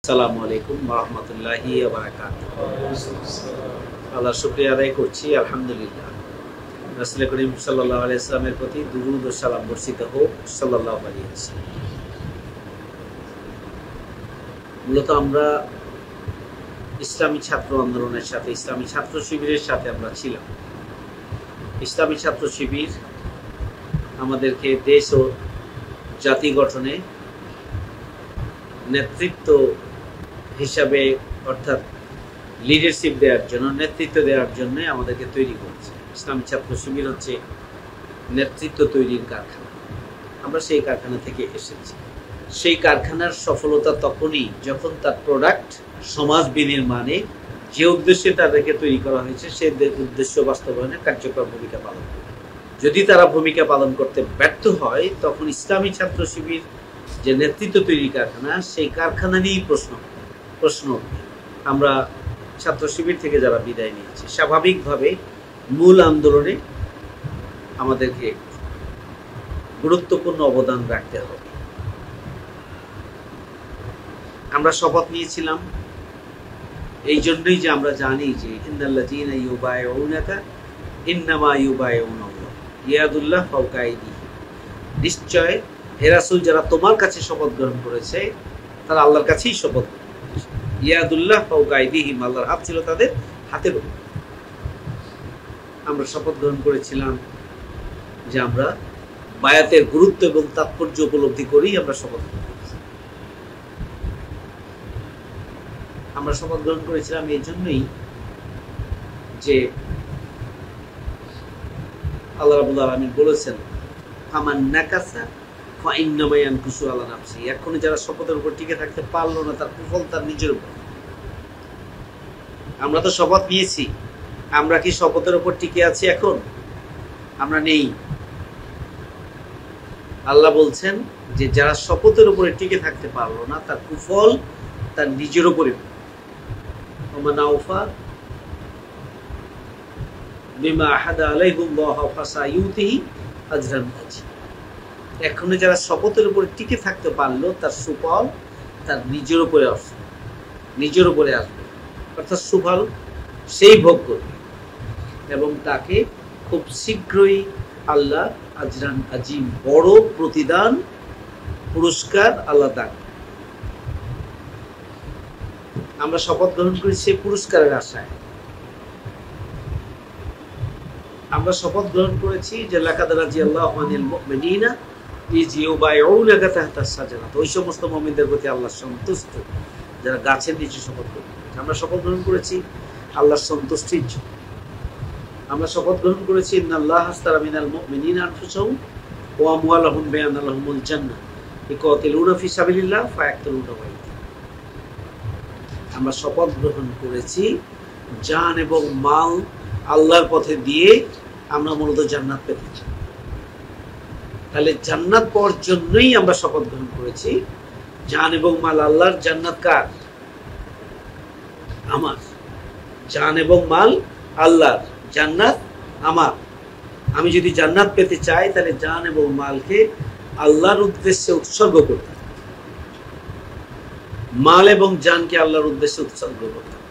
আসসালামু আলাইকুম ওয়া রাহমাতুল্লাহি ওয়া বারাকাতুহু। আল্লাহর শুকরিয়া আদায় করছি, আলহামদুলিল্লাহ। রাসূল করিম সাল্লাল্লাহু আলাইহি ওয়াসাল্লামের প্রতি দুরূদ ও সালাম বর্ষিত হোক, সাল্লাল্লাহু আলাইহি ওয়াসাল্লাম। মূলত আমরা ইসলামী ছাত্র আন্দোলনের সাথে, ইসলামী ছাত্র শিবিরের সাথে আমরা ছিলাম। ইসলামী ছাত্র শিবির আমাদেরকে দেশ ও জাতি গঠনে নেতৃত্ব হিসাবে, অর্থাৎ লিডারশিপ দেওয়ার জন্য, নেতৃত্ব দেওয়ার জন্য আমাদেরকে তৈরি করেছে। ইসলামী ছাত্র শিবির হচ্ছে নেতৃত্ব তৈরির কারখানা। আমরা সেই কারখানা থেকে এসেছি। সেই কারখানার সফলতা তখনই যখন তার প্রোডাক্ট সমাজ বিনির্মাণে যে উদ্দেশ্যে তাদেরকে তৈরি করা হয়েছে সেই উদ্দেশ্য বাস্তবায়নে কার্যকর ভূমিকা পালন করে। যদি তারা ভূমিকা পালন করতে ব্যর্থ হয়, তখন ইসলামী ছাত্র শিবির যে নেতৃত্ব তৈরি কারখানা, সেই কারখানা নিয়েই প্রশ্ন আমরা ছাত্র শিবির থেকে যারা বিদায় নিয়েছি, স্বাভাবিকভাবে মূল আন্দোলনে আমাদেরকে গুরুত্বপূর্ণ অবদান রাখতে হবে। আমরা শপথ নিয়েছিলাম এই জন্যই যে আমরা জানি যে ইন্নাল্লাযীনা ইউবাইউনাকা ইন্নামা ইউবাইউনাল্লাহ ইয়াদুল্লাহ ফাওকা আইদিহিম, নিশ্চয় হে রাসূল, যারা তোমার কাছে শপথ গ্রহণ করেছে তারা আল্লাহর কাছেই শপথ করেছে। ইয়াদুল্লাহ ফাওকা আইদিহিম, আল্লাহর হাত ছিল তাদের হাতের উপর। আমরা শপথ গ্রহণ করেছিলাম যে আমরা বায়াতের গুরুত্ব এবং তাৎপর্য উপলব্ধি করেই আমরা শপথ গ্রহণ করেছি। আমরা শপথ গ্রহণ করেছিলাম এই জন্যই যে আল্লাহ রাব্বুল আলামিন বলেছেন, ফামান নাকাসা ফাইন্নামা ইয়ানকুসু আলা নাফসি, এখনো যারা শপথের উপর টিকে থাকতে পারলো না, তার কুফল তার নিজের উপর। আমরা তো শপথ নিয়েছি, আমরা কি শপথের উপর টিকে আছি? এখন আমরা নেই। আল্লাহ বলছেন যে যারা শপথের উপরে টিকে থাকতে পারলো না, তার কুফল তার নিজের উপরে। ওমান আওফা বিমা আহাদা আলাইহুল্লাহ ফাসায়ুতিহি আজরান আযীম, এখনো যারা শপথের উপরে টিকে থাকতে পারলো, তার সুফল তার নিজের উপরে আসবে, অর্থাৎ সুফল সেই ভোগ করবে এবং তাকে খুব শীঘ্রই আল্লাহ আজরান আজিম, বড় প্রতিদান, পুরস্কার আল্লাহ দান। আমরা শপথ গ্রহণ করি সেই পুরস্কারের আশায়। আমরা শপথ গ্রহণ করেছি যে লাকাদ রাদিয়াল্লাহু আনিল মুমিনিনা ইয ইউবাইউনাকা তাহতা শাজারাত, ওই সমস্ত মুমিনদের প্রতি আল্লাহ সন্তুষ্ট যারা গাছের নিচে শপথ গ্রহণ করেছে। আমরা শপথ গ্রহণ করেছি আল্লাহর সন্তুষ্টির জন্য। আমরা শপথ গ্রহণ করেছি ইন্নাল্লাহা আশতারা মিনাল মুমিনিনা আনফুসাহুম ওয়া আমওয়ালাহুম বিআন্না লাহুমুল জান্নাহ ইউকাতিলুনা ফি সাবিলিল্লাহ ফায়াকতুলুনা ওয়া ইয়াকতুলুন। আমরা শপথ গ্রহণ করেছি জান এবং মাল আল্লাহর পথে দিয়ে আমরা মূলত জান্নাত পেতে চাই। তাহলে জান্নাত পাওয়ার জন্যই আমরা শপথ গ্রহণ করেছি। জান এবং মাল আল্লাহর, জান্নাত কার? আমার। জান এবং মাল আল্লাহর, জান্নাত আমার। আমি যদি জান্নাত পেতে চাই, তাহলে জান এবং মালকে আল্লাহর উদ্দেশ্যে উৎসর্গ করতে হবে। মাল এবং জানকে আল্লাহর উদ্দেশ্যে উৎসর্গ করতে হবে।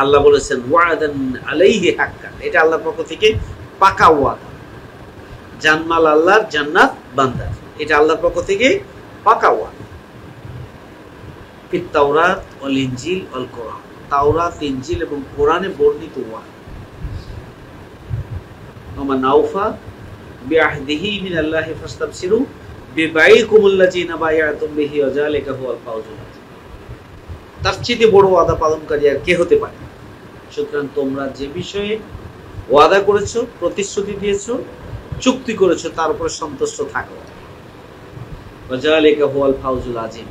আল্লাহ বলেছেন ওয়াদান আলাইহি হাক্কান, এটা আল্লাহর পক্ষ থেকে পাকা ওয়াদা। জানমাল আল্লাহর, জান্নাত বান্দার, এটা আল্লাহর পক্ষ থেকে পাকা ওয়াদা। ফিত তাওরাত ওয়াল ইনজিল ওয়াল কোরআন, তাওরাত, ইনজিল এবং কোরআনে বর্ণিত ওয়াদা। ওমান আওফা বিআহদিহি মিনাল্লাহি ফাস্তাবশিরু বিবাইকুমুল্লাযিনা বায়াতুম বিহি ওয়া যালিকা হুয়াল ফাওজুল আযীম। তার চেয়ে বড় ওয়াদা পালনকারী আর কে হতে পারে? সুতরাং তোমরা যে বিষয়ে ওয়াদা করেছো, প্রতিশ্রুতি দিয়েছো, চুক্তি করেছো, তার উপরে সন্তুষ্ট থাকো। ওয়া যালিকা হুয়াল ফাওজুল আযীম,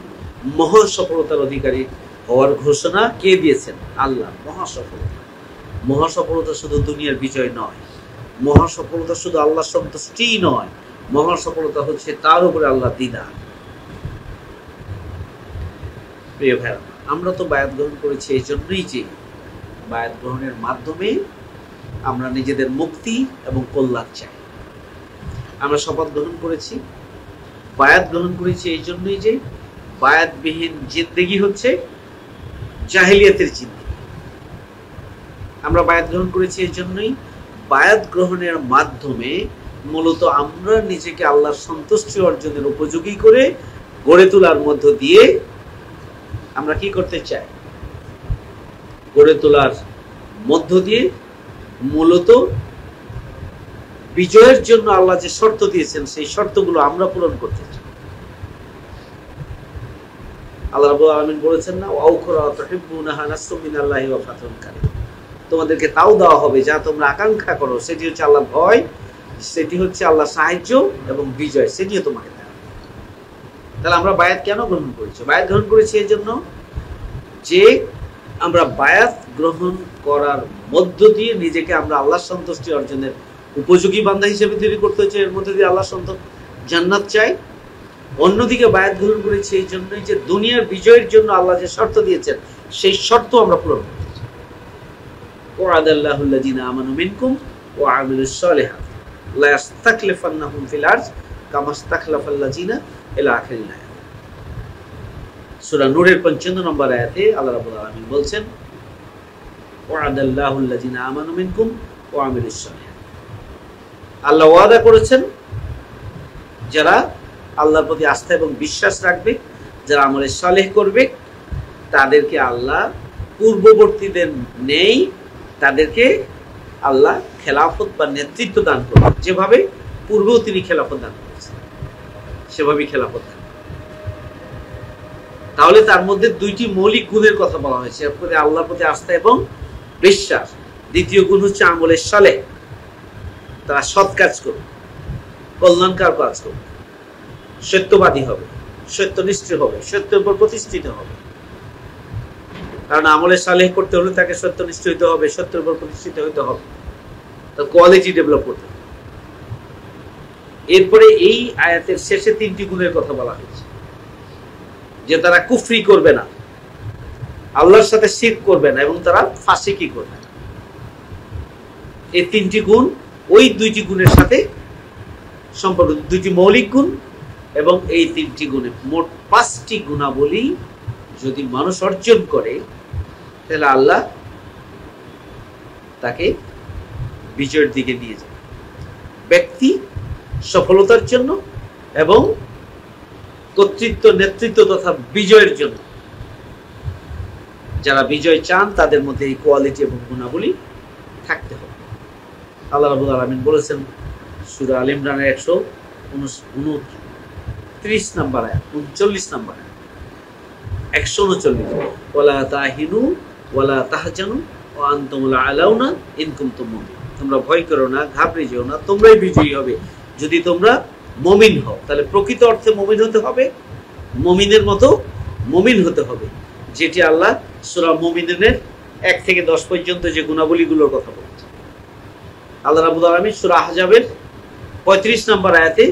মহা সফলতার অধিকারী হওয়ার ঘোষণা কে দিয়েছেন? আল্লাহ। মহা সফলতা, মহা সফলতা শুধু দুনিয়ার বিজয় নয়, মহা সফলতা শুধু আল্লাহর সন্তুষ্টিই নয়, মহা সফলতা হচ্ছে তার উপরে আল্লাহ দিদার। প্রিয় ভাইরা, আমরা তো বায়াত গ্রহণ করেছি এই জন্যই যে বায়াত গ্রহণের মাধ্যমে আমরা নিজেদের মুক্তি এবং কল্যাণ চাই। আমরা শপথ গ্রহণ করেছি, বায়াত গ্রহণ করেছি এই জন্যই যে বায়াতবিহীন জিন্দেগি হচ্ছে জাহেলিয়াতের জিন্দেগি। আমরা বায়াত গ্রহণ করেছি এই জন্যই, বায়াত গ্রহণের মাধ্যমে মূলত আমরা নিজেকে আল্লাহর সন্তুষ্টি অর্জনের উপযোগী করে গড়ে তোলার মধ্য দিয়ে আমরা কি করতে চাই, গড়ে তোলার মধ্য দিয়ে মূলত বিজয়ের জন্য আল্লাহ যে শর্ত দিয়েছেন সেই শর্তগুলো আমরা পূরণ করতে চাই। আল্লাহ রাব্বুল আলামিন বলেছেন না, ওয়াউখরা তুহিব্বুনাহা নাসরুম মিনাল্লাহি ওয়া ফাতহুন কারীম, তোমাদেরকে তাও দেওয়া হবে যা তোমরা আকাঙ্ক্ষা করো, সেটি হচ্ছে আল্লাহর ভয়, সেটি হচ্ছে আল্লাহর সাহায্য এবং বিজয়, সেটিও তোমাকে দেওয়া। তাহলে আমরা বায়াত কেন গ্রহণ করেছি? বায়াত গ্রহণ করেছি এই জন্য যে আমরা বায়াত গ্রহণ করার মধ্য দিয়ে নিজেকে আমরা আল্লাহর সন্তুষ্টি অর্জনের উপযোগী বান্দা হিসেবে তৈরি করতে চাই, এর মধ্যে দিয়ে আল্লাহ জান্নাত চাই। অন্যদিকে বায়াত গ্রহণ করেছি এই জন্যই যে দুনিয়ার বিজয়ের জন্য আল্লাহ যে শর্ত দিয়েছেন সেই শর্ত আমরা পূরণ করতে চাই। ওয়াদাল্লাহুল্লাযিনা আমানু মিনকুম ওয়া আমিলুস সলিহাত লা ইস্তাখলিফান্নাহুম ফিল আরদ কামা ইস্তাখলাফাল্লাযিনা ইলা আখিরিল আয়াত। সূরা নূরের 55 নম্বর আয়াতে আল্লাহ রাব্বুল আলামিন বলছেন, ওয়াদাল্লাহুল্লাযিনা আমানু মিনকুম ওয়া আমিলুস সলিহাত, আল্লাহ ওয়াদা করেছেন যারা আল্লাহর প্রতি আস্থা এবং বিশ্বাস রাখবে, যারা আমলে সালেহ করবে, তাদেরকে আল্লাহ পূর্ববর্তীদের নেই তাদেরকে আল্লাহ খেলাফত বা নেতৃত্ব দান করবেন, যেভাবে পূর্বেও তিনি খেলাফত দান করেছেন সেভাবেই খেলাফত দান। তাহলে তার মধ্যে দুইটি মৌলিক গুণের কথা বলা হয়েছে, আল্লাহর প্রতি আস্থা এবং বিশ্বাস। দ্বিতীয় গুণ হচ্ছে আমলে সালেহ, তারা সৎ কাজ করবে, কল্যাণকর কাজ করবে, সত্যবাদী হবে, সত্যনিষ্ঠ হবে, সত্যের উপর প্রতিষ্ঠিত হবে। কারণ আমলে সালেহ করতে হলে তাকে সত্যনিষ্ঠ হইতে হবে, সত্যের উপর প্রতিষ্ঠিত হইতে হবে, তার কোয়ালিটি ডেভেলপ করতে হবে। এরপরে এই আয়াতের শেষে তিনটি গুণের কথা বলা হয়েছে, যে তারা কুফরি করবে না, আল্লাহর সাথে শিরক করবে না এবং তারা ফাসিকি করবে না। এই তিনটি গুণ ওই দুইটি গুণের সাথে সম্পর্ক, দুইটি মৌলিক গুণ এবং এই তিনটি গুণে মোট 5টি গুণাবলী যদি মানুষ অর্জন করে তাহলে আল্লাহ তাকে বিজয়ের দিকে নিয়ে যাবে, ব্যক্তি সফলতার জন্য এবং কর্তৃত্ব, নেতৃত্ব তথা বিজয়ের জন্য। যারা বিজয় চান তাদের মধ্যে এই কোয়ালিটি এবং গুণাবলী থাকতে হবে। আল্লাহ রাব্বুল আলামিন বলেছেন সূরা আল ইমরানের 129 নম্বর আয়াত, 39 নম্বর আয়াত, 139, ওয়ালা তাহিনু ওয়ালা তাহজানু ওয়া আনতুমুল আলাউনা ইন কুনতুম মুমিনিন, তোমরা ভয় করো না, ঘাবড়ে যেও না, তোমরাই বিজয়ী হবে যদি তোমরা মুমিন হও। তাহলে প্রকৃত অর্থে মুমিন হতে হবে, মুমিনের মতো মুমিন হতে হবে, যেটি আল্লাহ সূরা মুমিনের 1 থেকে 10 পর্যন্ত যে গুণাবলীগুলোর কথা বলেছে। আল্লাহ রাব্বুল আলামিন সূরা আহজাবের 35 নম্বর আয়াতে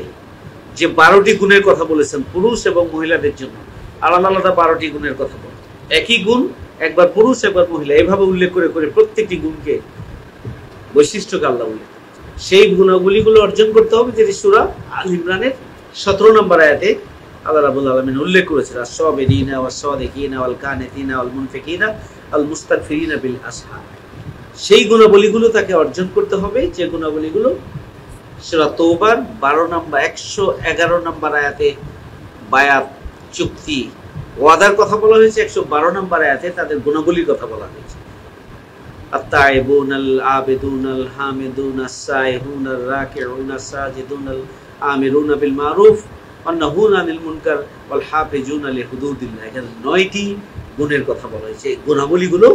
যে 12টি গুণের কথা বলেছেন পুরুষ এবং মহিলাদের জন্য, আলাদা আলাদা 12টি গুণের কথা বলেছেন। একই গুণ একবার পুরুষ একবার মহিলা, এভাবে উল্লেখ করে করে প্রত্যেকটি গুণকে, বৈশিষ্ট্যকে আল্লাহ উল্লেখ করেছেন। সেই গুণাবলীগুলো অর্জন করতে হবে যেটি সূরা আল ইমরানের 17 নম্বর আয়াতে আল্লাহ রাব্বুল আলামিন উল্লেখ করেছেন, আস-সাবিরিনা ওয়াস-সাদিকিনা ওয়াল কানিতিনা ওয়াল মুনফিকিনা আল মুস্তাগফিরিনা বিল আসহার। সেই গুণাবলীগুলো তাকে অর্জন করতে হবে, যে গুণাবলীগুলো সূরা তওবার 111 নম্বর আয়াতে বায়াত, চুক্তি, ওয়াদার কথা বলা হয়েছে, 112 নম্বর আয়াতে তাদের গুণাবলীর কথা বলা হয়েছে। আত-তাইবুনাল আবিদুনাল হামিদুনাস সাইহুনার রাকিউনাস সাজিদুনাল আমিরুনা বিল মারুফ ওয়ান নাহুনা আনিল মুনকার ওয়াল হাফিজুনা লিহুদুদিল্লাহ। এখানে 9টি গুণের কথা বলা হয়েছে। গুণাবলীগুলো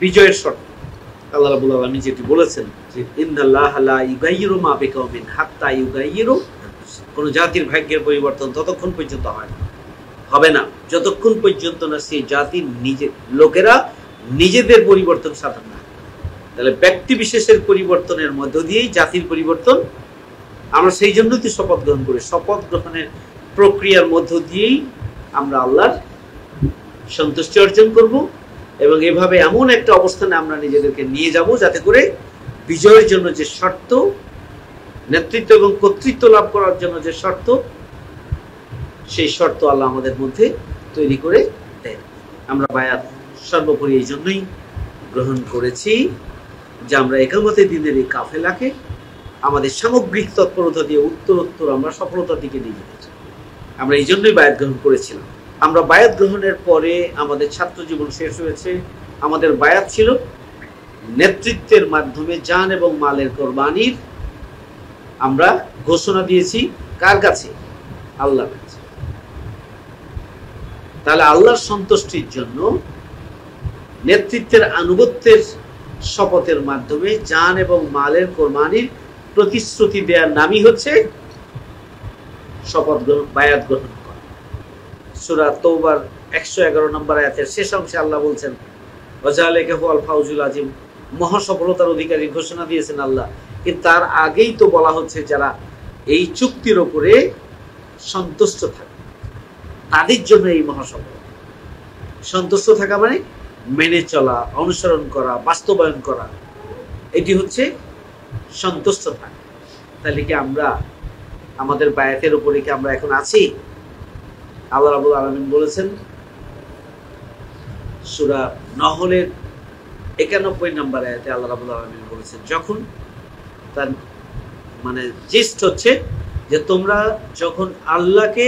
বিজয়ের শর্ত। আল্লাহ রাব্বুল আলামিন যেটি বলেছেন যে ইন্নাল্লাহা লা ইউগাইয়িরু মা বিকাউমিন হাত্তা ইউগাইয়িরু, কোন জাতির ভাগ্যের পরিবর্তন ততক্ষণ পর্যন্ত হবে না যতক্ষণ পর্যন্ত না সেই জাতির লোকেরা নিজেদের পরিবর্তন সাধন না। তাহলে ব্যক্তি বিশেষের পরিবর্তনের মধ্য দিয়েই জাতির পরিবর্তন। আমরা সেই জন্যই তো শপথ গ্রহণ করি, শপথ গ্রহণের প্রক্রিয়ার মধ্য দিয়েই আমরা আল্লাহর সন্তুষ্টি অর্জন করব এবং এভাবে এমন একটা অবস্থানে আমরা নিজেদেরকে নিয়ে যাব যাতে করে বিজয়ের জন্য যে শর্ত, নেতৃত্ব এবং কর্তৃত্ব লাভ করার জন্য যে শর্ত, সেই শর্ত আল্লাহ আমাদের মধ্যে তৈরি করে দেন। আমরা বায়াত সর্বোপরি এই জন্যই গ্রহণ করেছি যে আমরা একামতে দিনের এই কাফেলাকে আমাদের সামগ্রিক তৎপরতা দিয়ে উত্তরোত্তর আমরা সফলতার দিকে নিয়ে যেতে চাই। আমরা এই জন্যই বায়াত গ্রহণ করেছিলাম। আমরা বায়াত গ্রহণের পরে আমাদের ছাত্র জীবন শেষ হয়েছে। আমাদের বায়াত ছিল নেতৃত্বের মাধ্যমে জান এবং মালের কোরবানির আমরা ঘোষণা দিয়েছি কার কাছে? আল্লাহর কাছে। তাহলে আল্লাহর সন্তুষ্টির জন্য নেতৃত্বের আনুগত্যের শপথের মাধ্যমে জান এবং মালের কোরবানির প্রতিশ্রুতি দেওয়ার নামই হচ্ছে শপথ গ্রহণ, বায়াত গ্রহণ করা। সূরা তওবার 111 নম্বর আয়াতের শেষ অংশে আল্লাহ বলছেন ওয়াজালিকা হুয়াল ফাউজুল আযীম, মহা সফলতার অধিকারী ঘোষণা দিয়েছেন আল্লাহ। কিন্তু তার আগেই তো বলা হচ্ছে যারা এই চুক্তির উপরে সন্তুষ্ট থাকে তাদের জন্য এই মহা সফলতা। সন্তুষ্ট থাকা মানে মেনে চলা, অনুসরণ করা, বাস্তবায়ন করা, এটি হচ্ছে সন্তুষ্ট থাকা। তাহলে কি আমরা আমাদের বায়াতের উপরে কি আমরা এখন আছি? আল্লাহ রাব্বুল আলামিন বলেছেন সূরা নহলের 91 নম্বর আয়াতে আল্লাহ রাব্বুল আলামিন বলেছেন, যখন তার মানে জিস্ট হচ্ছে যে তোমরা যখন আল্লাহকে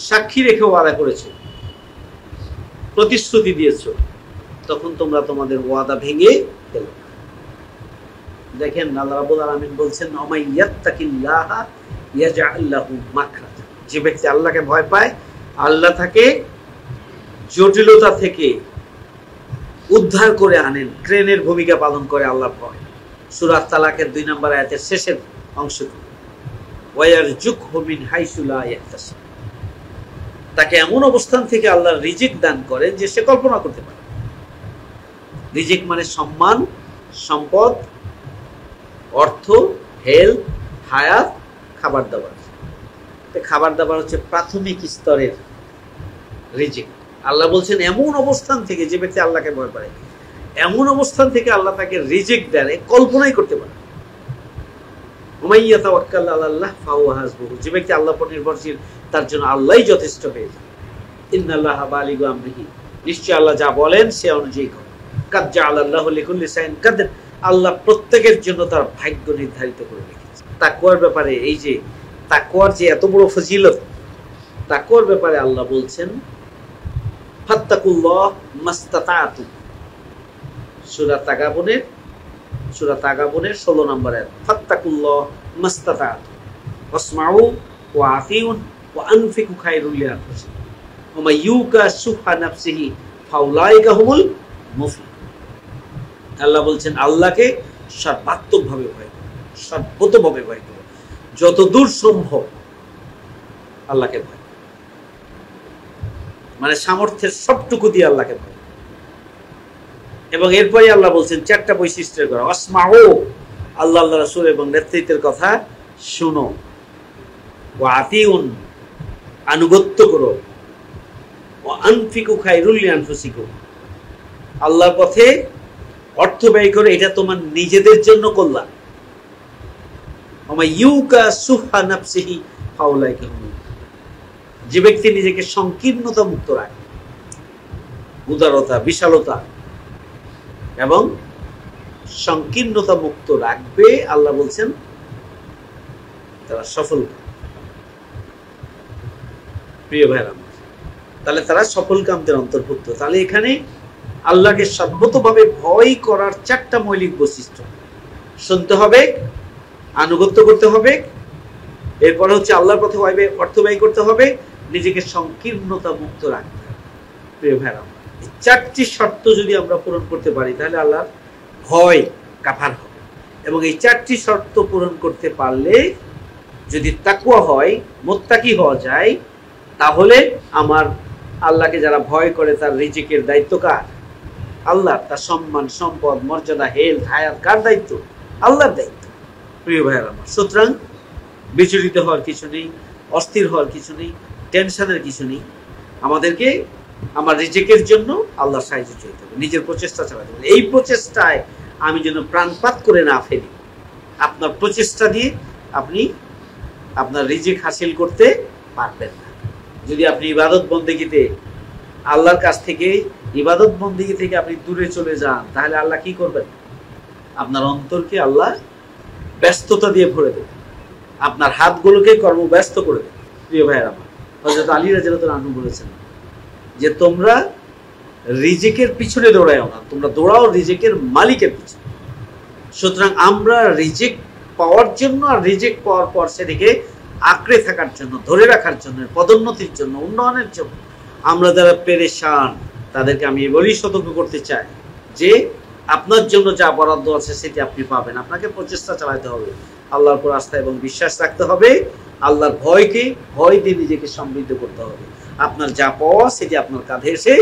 সাক্ষী রেখে ওয়াদা করেছো, প্রতিশ্রুতি দিয়েছো, তখন তোমরা তোমাদের ওয়াদা ভেঙে ফেলো। দেখেন আল্লাহ রাব্বুল আলামিন বলছেন ওমাই ইয়াত্তাকিল্লাহা ইয়াজআল লাহু মাখরাজা, যে ব্যক্তি আল্লাহকে ভয় পায় আল্লাহ তাকে জটিলতা থেকে উদ্ধার করে আনেন, ক্রেনের ভূমিকা পালন করে আল্লাহ ভয়। সূরা তালাকের 2 নম্বর আয়াতের শেষের অংশটি ওয়ায়ারযুকহু মিন হাইসু লা ইয়াহতাসিব, তাকে এমন অবস্থান থেকে আল্লাহ রিজিক দান করেন যে সে কল্পনা করতে পারে। রিজিক মানে সম্মান, সম্পদ, অর্থ, হেলথ, হায়াত, খাবার দাবার। খাবার দাবার হচ্ছে প্রাথমিক স্তরের রিজিক। আল্লাহ বলছেন এমন অবস্থান থেকে, যে ব্যক্তি আল্লাহকে ভয় পায় এমন অবস্থান থেকে আল্লাহ তাকে রিজিক দেন কল্পনাই করতে পারে। ওমাই ইয়াতাওয়াক্কাল আলাল্লাহ ফাহুয়া হাসবুহু, যে ব্যক্তি আল্লাহর উপর নির্ভরশীল তার জন্য আল্লাহই যথেষ্ট হয়ে যায়। ইন্নাল্লাহা বালিগু আমরিহি, নিশ্চয় আল্লাহ যা বলেন সে অনুযায়ী করেন। কাদ জাআলাল্লাহু লিকুল্লি শাইইন কাদর, আল্লাহ প্রত্যেকের জন্য তার ভাগ্য নির্ধারিত করে রেখেছে। তাকওয়ার ব্যাপারে, এই যে তাকওয়ার যে এত বড় ফজিলত, তাকওয়ার ব্যাপারে আল্লাহ বলছেন ফাত্তাকুল্লাহ মাস্তাতাতু, সূরা তাগাবুনের 16 নম্বর আয়াত। ফাত্তাকুল্লাহ মাস্তাতাতু ওয়াসমাউ ওয়া আতিউন ওয়া আনফিকু খায়রুল লিআনফুসিকুম ওয়া মান ইউকা শুহা নাফসিহি ফাউলাইকা হুমুল মুফলিহুন। আল্লাহ বলছেন আল্লাহকে সর্বাত্মকভাবে ভয় করো, সর্বতভাবে ভয় করো, যতদূর সম্ভব আল্লাহকে ভয়, মানে সামর্থ্যের সবটুকু দিয়ে আল্লাহকে ভয়। এবং এরপরে আল্লাহ বলছেন 4টা বৈশিষ্ট্যের কথা, আসমাউ, আল্লাহ আল্লাহ রাসূল এবং নেতৃত্বের কথা শুনো, ওয়া আতিউন, আনুগত্য করো, ওয়া আনফিকু খায়রুল লিআনফুসিকুম, আল্লাহর পথে অর্থ ব্যয় করে, এটা তোমার নিজেদের জন্য কল্যাণ। ওয়া মান ইউকা শুহা নাফসিহি ফাউলাইকা হুমুল, যে ব্যক্তি নিজেকে সংকীর্ণতা মুক্ত রাখে, উদারতা, বিশালতা এবং সংকীর্ণতা মুক্ত রাখবে, আল্লাহ বলছেন তারা সফল। প্রিয় ভাইরা, তাহলে তারা সফল কামদের অন্তর্ভুক্ত। তাহলে এখানে আল্লাহকে সর্বতভাবে ভয় করার 4টা মৌলিক বৈশিষ্ট্য। শুনতে হবে, আনুগত্য করতে হবে, এরপর হচ্ছে আল্লাহর পথে অর্থ ব্যয় করতে হবে, নিজেকে সংকীর্ণতা মুক্ত রাখতে হবে। প্রিয় ভাইরা, 4টি শর্ত যদি আমরা পূরণ করতে পারি তাহলে আল্লাহর ভয় কাফার হবে। এবং এই 4টি শর্ত পূরণ করতে পারলে যদি তাকওয়া হয়, মুত্তাকি হওয়া যায়, তাহলে আমার আল্লাহকে যারা ভয় করে তার রিজিকের দায়িত্ব কার? আল্লাহ। তার সম্মান, সম্পদ, মর্যাদা, হেলথ, হায়াত কার দায়িত্ব? আল্লাহর দায়িত্ব। প্রিয় ভাইয়েরা আমার, সুতরাং বিচলিত হওয়ার কিছু নেই, অস্থির হওয়ার কিছু নেই, টেনশনের কিছু নেই। আমাদেরকে আমার রিজিকের জন্য আল্লাহর সাহায্য চাইতে হবে, নিজের প্রচেষ্টা চালাতে হবে। এই প্রচেষ্টায় আমি যেন প্রাণপাত করে না ফেলি। আপনার প্রচেষ্টা দিয়ে আপনি আপনার রিজিক হাসিল করতে পারবেন না। যদি আপনি ইবাদত বন্দেগীতে আল্লাহর কাছ থেকে ইবাদত বন্দেগী থেকে আপনি দূরে চলে যান, তাহলে আল্লাহ কি করবেন? আপনার অন্তরকে আল্লাহ ব্যস্ততা দিয়ে ভরে দেবে, আপনার হাতগুলোকে কর্মব্যস্ত করে দেবে। প্রিয় ভাইয়েরা আমার, হযরত আলী রাদিয়াল্লাহু আনহু বলেছেন যে তোমরা রিজিকের পিছনে দৌড়াও না, তোমরা দৌড়াও রিজিকের মালিকের পিছনে। সুতরাং আমরা রিজিক পাওয়ার জন্য আর রিজিক পাওয়ার পর সেদিকে আঁকড়ে থাকার জন্য, ধরে রাখার জন্য, পদোন্নতির জন্য, উন্নয়নের জন্য আমরা যারা পেরেশান তাদেরকে আমি বলেই সতর্ক করতে চাই যে আপনার জন্য যা বরাদ্দ আছে সেটি আপনি পাবেন। আপনাকে প্রচেষ্টা চালাতে হবে, আল্লাহর উপর আস্থা এবং বিশ্বাস রাখতে হবে, আল্লাহর ভয় দিয়ে নিজেকে সমৃদ্ধ করতে হবে। আপনার যা পাওয়া সেটি আপনার কাঁধে এসে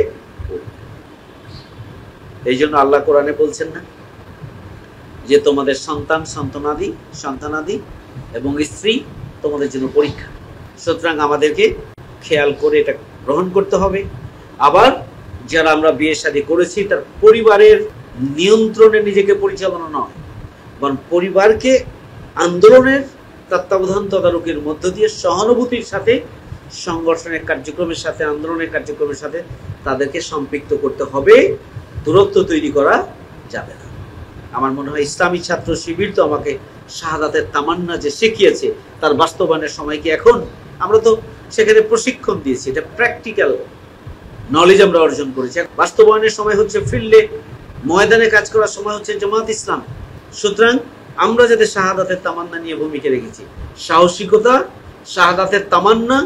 এই জন্য আল্লাহ কোরআনে বলছেন না যে তোমাদের সন্তানাদি এবং স্ত্রী তোমাদের জন্য পরীক্ষা। সুতরাং আমাদেরকে খেয়াল করে এটা গ্রহণ করতে হবে। আবার যারা আমরা বিয়ে শাদী করেছি তার পরিবারের নিয়ন্ত্রণে নিজেকে পরিচালনা নয়, বরং পরিবারকে আন্দোলনের তত্ত্বাবধান তদারকির মধ্য দিয়ে সহানুভূতির সাথে, সংগঠনের কার্যক্রমের সাথে, আন্দোলনের কার্যক্রমের সাথে তাদেরকে সম্পৃক্ত করতে হবে। দূরত্ব তৈরি করা যাবে না। আমার মনে হয় ইসলামী ছাত্র শিবির তো আমাকে শাহাদাতের তামান্না যে শিখিয়েছে তার বাস্তবায়নের সময় কি এখন? আমরা তো সেখানে প্রশিক্ষণ দিয়েছি, এটা প্র্যাকটিক্যাল নলেজ আমরা অর্জন করেছি। বাস্তবায়নের সময় হচ্ছে ফিল্ডে, ময়দানে কাজ করার সময় হচ্ছে জামাত ইসলাম। সুতরাং আমরা যাতে শাহাদাতের তামান্না নিয়ে ভূমিকা রেখেছি, সাহসিকতা, শাহাদাতের তামান্না,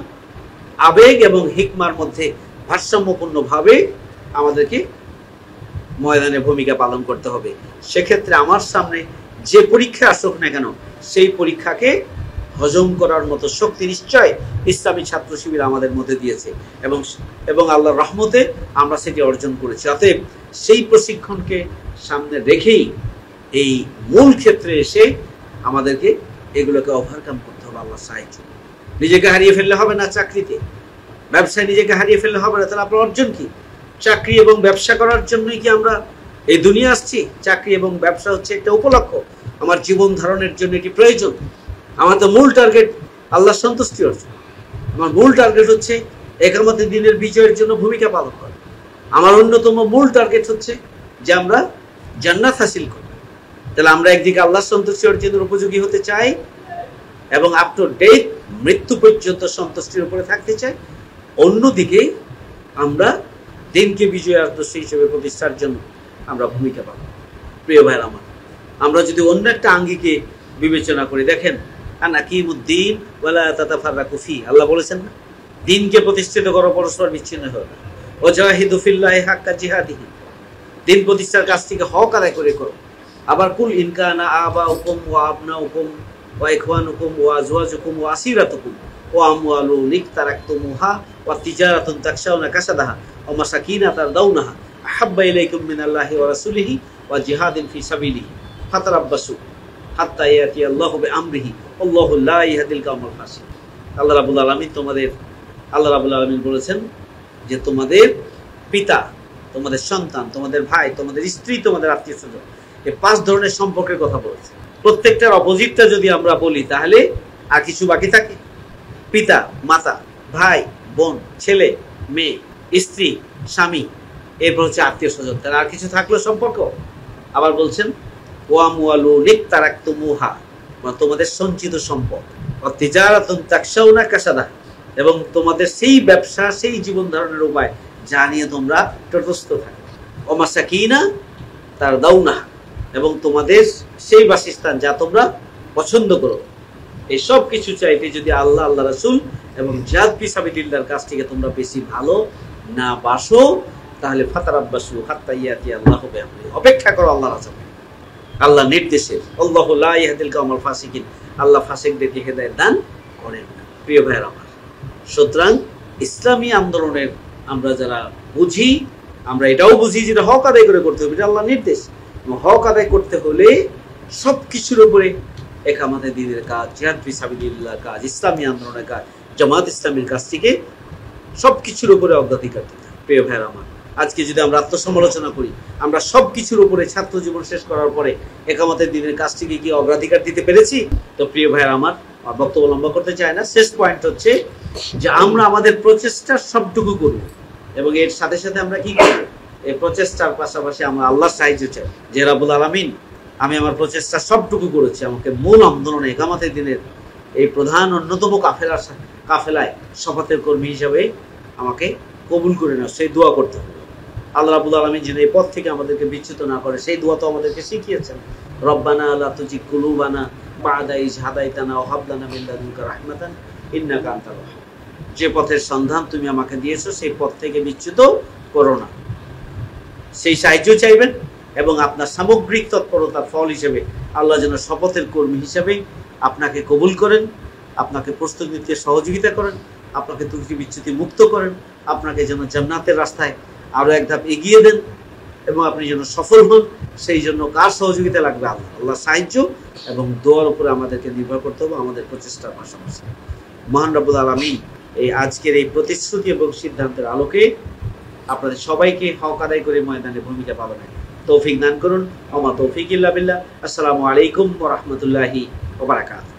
আবেগ এবং হিকমার মধ্যে ভারসাম্যপূর্ণভাবে আমাদেরকে ময়দানে ভূমিকা পালন করতে হবে। সেক্ষেত্রে আমার সামনে যে পরীক্ষা আসুক না কেন সেই পরীক্ষাকে হজম করার মতো শক্তি নিশ্চয় ইসলামী ছাত্র শিবির আমাদের মধ্যে দিয়েছে এবং আল্লাহর রহমতে আমরা সেটি অর্জন করেছি। অতএব সেই প্রশিক্ষণকে সামনে রেখেই এই মূল ক্ষেত্রে এসে আমাদেরকে এগুলোকে ওভারকাম করতে হবে আল্লাহর সাহায্য। নিজেকে হারিয়ে ফেললে হবে না চাকরিতে, ব্যবসায় নিজেকে হারিয়ে ফেললে হবে না। তাহলে আপনার অর্জন কি? চাকরি এবং ব্যবসা করার জন্যই কি আমরা এই দুনিয়া আসছি? চাকরি এবং ব্যবসা হচ্ছে একটা উপলক্ষ, আমার জীবন ধারণের জন্য এটি প্রয়োজন। আমার তো মূল টার্গেট আল্লাহর সন্তুষ্টি অর্জন। আমার মূল টার্গেট হচ্ছে একামতের দিনের বিজয়ের জন্য ভূমিকা পালন করা। আমার অন্যতম মূল টার্গেট হচ্ছে যে আমরা জান্নাত হাসিল করি। তাহলে আমরা একদিকে আল্লাহর সন্তুষ্টি অর্জনের উপযোগী হতে চাই এবং আপ টু ডেট মৃত্যু পর্যন্ত সন্তুষ্টির উপরে থাকতে চাই, অন্যদিকে আমরা দিনকে বিজয় আদর্শ হিসেবে প্রতিষ্ঠার জন্য আমরা ভূমিকা পালন। প্রিয় ভাইয়ের আমার, আমরা যদি অন্য একটা আঙ্গিকে বিবেচনা করি, দেখেন আনাকিমুদ্দিন ওয়ালা তাতাফাররাকু ফি, আল্লাহ বলেছেন না দিনকে প্রতিষ্ঠিত করো, পরস্পর বিচ্ছিন্ন হও না। ওয়াজাহিদু ফিল্লাহি হাক্কা জিহাদিহি, দিন প্রতিষ্ঠার কাজ থেকে হক আদায় করে করো। আবার কুল ইনকানা আবাউকুম ওয়া আবনাউকুম ওয়া ইখওয়ানুকুম ওয়া আজওয়াজুকুম ওয়া আসিরাতুকুম ওয়া আমওয়ালুন ইকতারাকতুমুহা ওয়া তিজারাতুন তাকশাউনা কাসাদাহা ওয়া মাসাকিনা তারদাউনাহা আহাব্বা ইলাইকুম মিনাল্লাহি ওয়া রাসূলিহি ওয়া জিহাদিন ফি সাবিলিহি ফাতারাব্বাসু হাত্তা ইয়াতি আল্লাহু বিআমরিহি আল্লাহু লা ইয়াহদিল কাওমাল ফাসিকিন। আল্লাহ রাব্বুল আলামিন বলেছেন যে তোমাদের পিতা, তোমাদের সন্তান, তোমাদের ভাই, তোমাদের স্ত্রী, তোমাদের আত্মীয়স্বজন, এই 5 ধরনের সম্পর্কের কথা বলেছে। প্রত্যেকটার অপোজিটটা যদি আমরা বলি তাহলে আর কিছু বাকি থাকে? পিতা, মাতা, ভাই, বোন, ছেলে, মেয়ে, স্ত্রী, স্বামী, এরপর হচ্ছে আত্মীয়স্বজন। তার আর কিছু থাকলো সম্পর্ক? আবার বলছেন ওয়া আমওয়ালুন ইকতারাকতুমুহা, তোমাদের সঞ্চিত সম্পদ, ওয়া তিজারাতুন তাকশাউনা কাসাদাহা, এবং তোমাদের সেই ব্যবসা, সেই জীবন ধারণের উপায় যা নিয়ে তোমরা তটস্থ থাকো। ওয়া মাসাকিনা তারদাউনাহা, এবং তোমাদের সেই বাসস্থান যা তোমরা পছন্দ করো। এই সব কিছু চাইতে যদি আল্লাহ, আল্লাহ রাসূল এবং জিহাদ ফি সাবিলিল্লাহর কাছ থেকে তোমরা বেশি ভালো না বাসো, তাহলে ফাতারাব্বাসু হাত্তা ইয়াতি আল্লাহু বিআমরিহি, অপেক্ষা করো আল্লাহর আযাবে, আল্লাহ নির্দেশে। আল্লাহু লা ইয়াহদিল কাওমাল ফাসিকিন, আল্লাহ ফাসিকদেরকে হেদায়েত দান করেন না। প্রিয় ভাইয়েরা আমার, সুতরাং ইসলামী আন্দোলনের আমরা যারা বুঝি, আমরা এটাও বুঝি যেটা হক আদায় করে করতে হবে, এটা আল্লাহর নির্দেশ। হক আদায় করতে হলে সবকিছুর উপরে একামতের দ্বীনের কাজ, জিহাদ ফি সাবিলিল্লাহর কাজ, ইসলামী আন্দোলনের কাজ, জামাত ইসলামীর কাছ থেকে সবকিছুর উপরে অগ্রাধিকার দিতে হবে। প্রিয় ভাইয়েরা আমার, আজকে যদি আমরা আত্মসমালোচনা করি, আমরা সবকিছুর উপরে ছাত্র জীবন শেষ করার পরে একামতের দ্বীনের কাজটিকে কি অগ্রাধিকার দিতে পেরেছি? তো প্রিয় ভাইয়েরা আমার, বক্তব্য লম্বা করতে চাই না, শেষ পয়েন্ট হচ্ছে যে আমরা আমাদের প্রচেষ্টা সবটুকু করব এবং এর সাথে সাথে আমরা কি করব, এই প্রচেষ্টার পাশাপাশি আমরা আল্লাহর সাহায্য চাই যে রাব্বুল আলামিন আমি আমার প্রচেষ্টা সবটুকু করেছি, আমাকে মূল আন্দোলনে ইকামতের দিনের এই প্রধান অন্যতম কাফেলায় শপথের কর্মী হিসাবে আমাকে কবুল করে নাও, সেই দোয়া করতে হবে। আল্লাহ রাব্বুল আলামিন যেন এই পথ থেকে আমাদেরকে বিচ্যুত না করে সেই দোয়া তো আমাদেরকে শিখিয়েছেন, রব্বানা লা তুজিগ কুলুবানা বা'দা ইয হাদাইতানা ওয়া হাব লানা মিন লাদুনকা রাহমাতান ইন্নাকা আনতাল ওয়াহ্হাব। যে পথের সন্ধান তুমি আমাকে দিয়েছো সেই পথ থেকে বিচ্যুত করো না, সেই সাহায্য চাইবেন এবং আপনার সামগ্রিক তৎপরতার ফল হিসেবে আল্লাহ যেন শপথের কর্মী হিসেবে আপনাকে কবুল করেন, আপনাকে প্রস্তুতি নিতে সহযোগিতা করেন, আপনাকে ত্রুটি বিচ্যুতি মুক্ত করেন, আপনাকে যেন জান্নাতের রাস্তায় আরো এক ধাপ এগিয়ে দেন এবং আপনি যেন সফল হন। সেই জন্য কার সহযোগিতা লাগবে? আল্লাহ সাহায্য এবং দোয়ার উপরে আমাদেরকে নির্ভর করতে হবে আমাদের প্রচেষ্টার পাশাপাশি। মহান রব্বুল আলামিন এই আজকের এই প্রতিশ্রুতি এবং সিদ্ধান্তের আলোকে আপনাদের সবাইকে হক আদায় করে ময়দানে ভূমিকা পালনে তৌফিক দান করুন। ওমা তৌফিক ইল্লা বিল্লাহ। আসসালামু আলাইকুম ওয়া রাহমাতুল্লাহি ওয়া বারাকাতুহু।